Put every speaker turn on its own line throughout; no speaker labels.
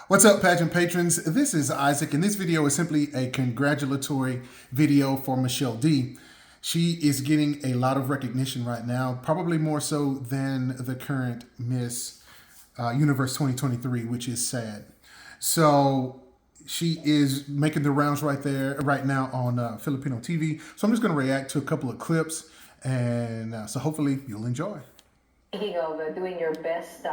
What's up, pageant patrons? This is Isaac, and this video is simply a congratulatory video for Michelle D. She is getting a lot of recognition right now, probably more so than the current Miss Universe 2023, which is sad. So she is making the rounds right now on Filipino TV. So I'm just going to react to a couple of clips, and so hopefully you'll enjoy.
Speaking of doing your best,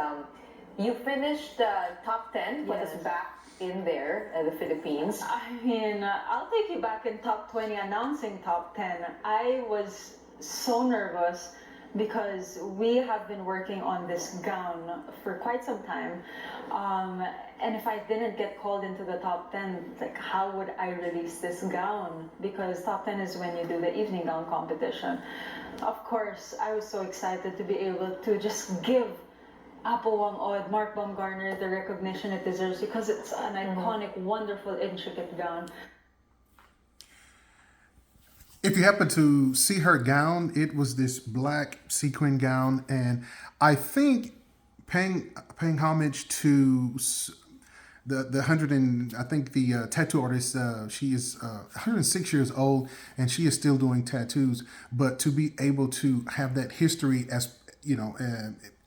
you finished top 10, put us back in there, the Philippines.
I mean, I'll take you back in top 20 announcing top 10. I was so nervous because we have been working on this gown for quite some time. And if I didn't get called into the top 10, like how would I release this gown? Because top 10 is when you do the evening gown competition. Of course, I was so excited to be able to just give Apo Wang Od, Mark Baumgartner, the recognition it deserves because it's an iconic, wonderful, intricate gown.
If you happen to see her gown, it was this black sequin gown, and I think paying homage to the hundred and I think the tattoo artist, she is 106 years old and she is still doing tattoos. But to be able to have that history as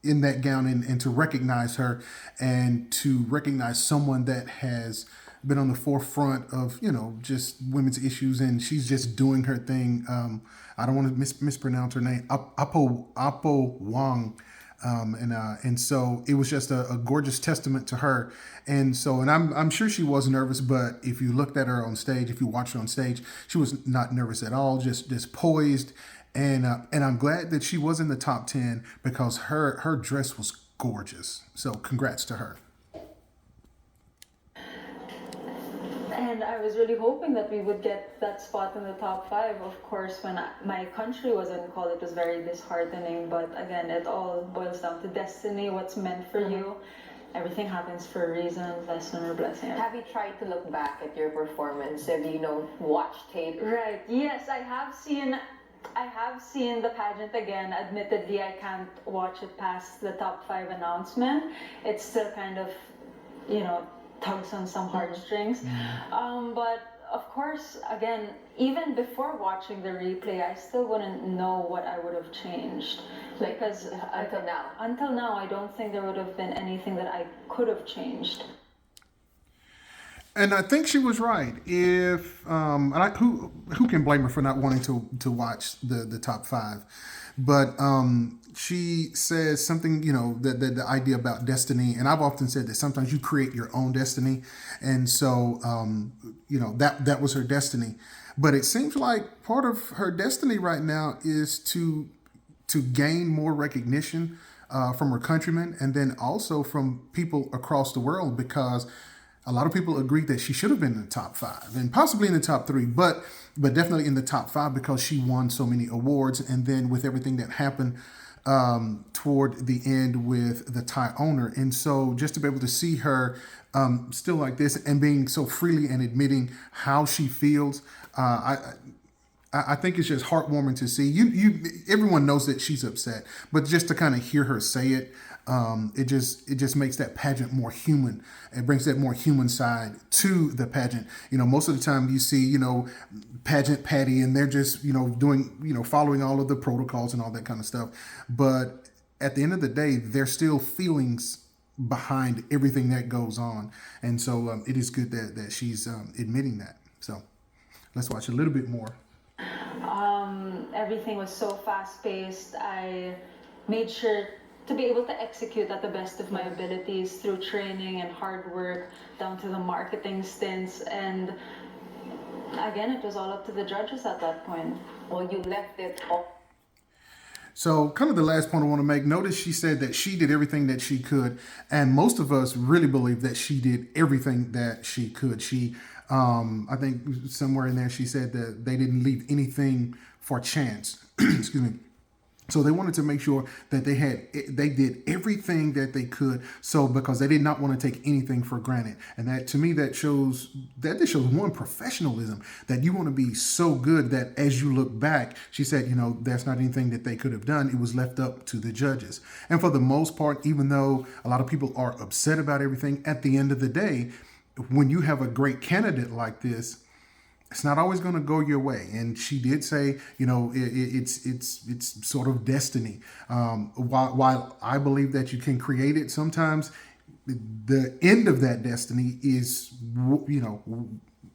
in that gown, and to recognize her and to recognize someone that has been on the forefront of just women's issues, and she's just doing her thing. I don't want to mispronounce her name, Apo Wang. And so it was just a gorgeous testament to her. And so, and I'm sure she was nervous, but if you looked at her on stage, if you watched her on stage, she was not nervous at all, just poised. And I'm glad that she was in the top 10 because her dress was gorgeous. So congrats to her.
And I was really hoping that we would get that spot in the top 5. Of course, when my country wasn't called, it was very disheartening. But again, it all boils down to destiny, what's meant for you. Everything happens for a reason, lesson or blessing.
Have you tried to look back at your performance? Have you, watched tape?
Right. Yes, I have seen the pageant again. Admittedly, I can't watch it past the top 5 announcement. It's still kind of, tugs on some heartstrings. But of course, again, even before watching the replay, I still wouldn't know what I would have changed. Because until now, I don't think there would have been anything that I could have changed.
And I think she was right. If who can blame her for not wanting to watch the top 5? But she says something, that the idea about destiny, and I've often said that sometimes you create your own destiny, and so that was her destiny. But it seems like part of her destiny right now is to gain more recognition from her countrymen, and then also from people across the world, because a lot of people agree that she should have been in the top 5 and possibly in the top 3, but definitely in the top 5 because she won so many awards. And then with everything that happened toward the end with the Thai owner. And so just to be able to see her still like this and being so freely and admitting how she feels, I think it's just heartwarming to see. Everyone knows that she's upset, but just to kind of hear her say it, it just makes that pageant more human. It brings that more human side to the pageant. Most of the time you see, pageant Patty, and they're just, doing, following all of the protocols and all that kind of stuff. But at the end of the day, there's still feelings behind everything that goes on. And so it is good that she's admitting that. So let's watch a little bit more.
Everything was so fast-paced. I made sure to be able to execute at the best of my abilities through training and hard work, down to the marketing stints. And again, it was all up to the judges at that point.
Well, you left it all.
So kind of the last point I want to make, notice she said that she did everything that she could. And most of us really believe that she did everything that she could. I think somewhere in there she said that they didn't leave anything for chance. Excuse me. So they wanted to make sure that they did everything that they could. So because they did not want to take anything for granted, and that to me that shows one professionalism, that you want to be so good that as you look back, she said, that's not anything that they could have done. It was left up to the judges. And for the most part, even though a lot of people are upset about everything, at the end of the day, when you have a great candidate like this, it's not always going to go your way. And she did say, it's sort of destiny. While I believe that you can create it, sometimes the end of that destiny is,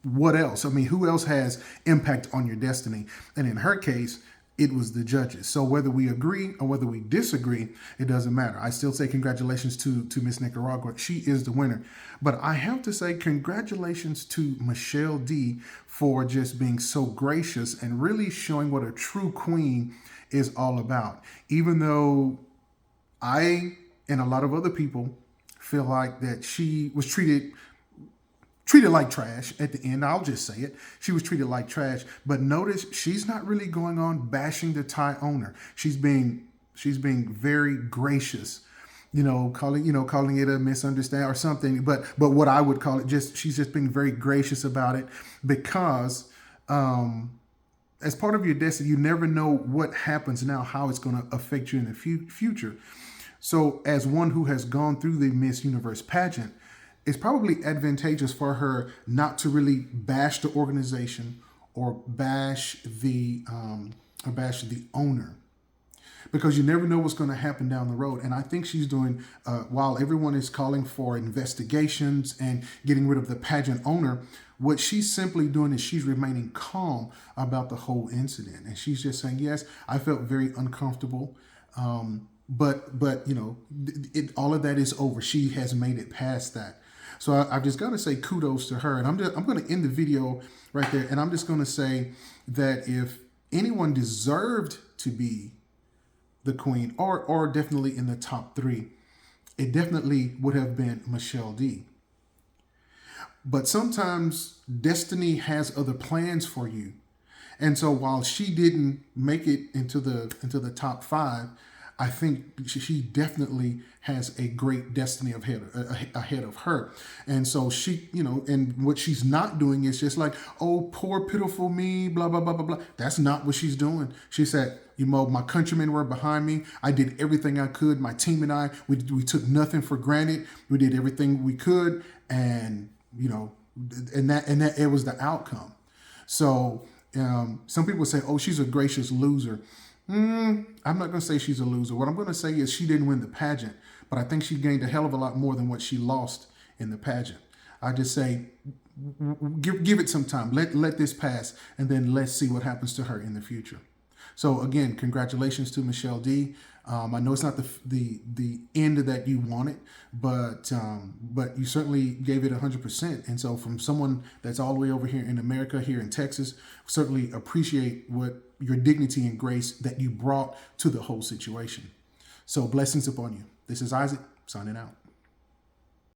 what else? I mean, who else has impact on your destiny? And in her case, it was the judges. So whether we agree or whether we disagree, it doesn't matter. I still say congratulations to Miss Nicaragua. She is the winner. But I have to say congratulations to Michelle D for just being so gracious and really showing what a true queen is all about. Even though I and a lot of other people feel like that she was treated like trash at the end. I'll just say it. She was treated like trash. But notice she's not really going on bashing the Thai owner. She's being very gracious, calling it a misunderstanding or something. But what I would call it, she's just being very gracious about it, because as part of your destiny, you never know what happens now, how it's going to affect you in the future. So as one who has gone through the Miss Universe pageant, it's probably advantageous for her not to really bash the organization or bash the owner, because you never know what's going to happen down the road. And I think she's doing, while everyone is calling for investigations and getting rid of the pageant owner, what she's simply doing is she's remaining calm about the whole incident. And she's just saying, yes, I felt very uncomfortable. But all of that is over. She has made it past that. So I've just got to say kudos to her. And I'm going to end the video right there. And I'm just going to say that if anyone deserved to be the queen, or definitely in the top 3, it definitely would have been Michelle D. But sometimes destiny has other plans for you. And so while she didn't make it into the top 5, I think she definitely has a great destiny ahead of her. And so she, and what she's not doing is just like, oh, poor, pitiful me, blah, blah, blah, blah, blah. That's not what she's doing. She said, my countrymen were behind me. I did everything I could. My team and I, we took nothing for granted. We did everything we could. And, and that it was the outcome. So some people say, oh, she's a gracious loser. I'm not going to say she's a loser. What I'm going to say is she didn't win the pageant, but I think she gained a hell of a lot more than what she lost in the pageant. I just say, give it some time. Let this pass, and then let's see what happens to her in the future. So again, congratulations to Michelle D. I know it's not the end that you wanted, but you certainly gave it 100%. And so from someone that's all the way over here in America, here in Texas, certainly appreciate what your dignity and grace that you brought to the whole situation. So blessings upon you. This is Isaac, signing out.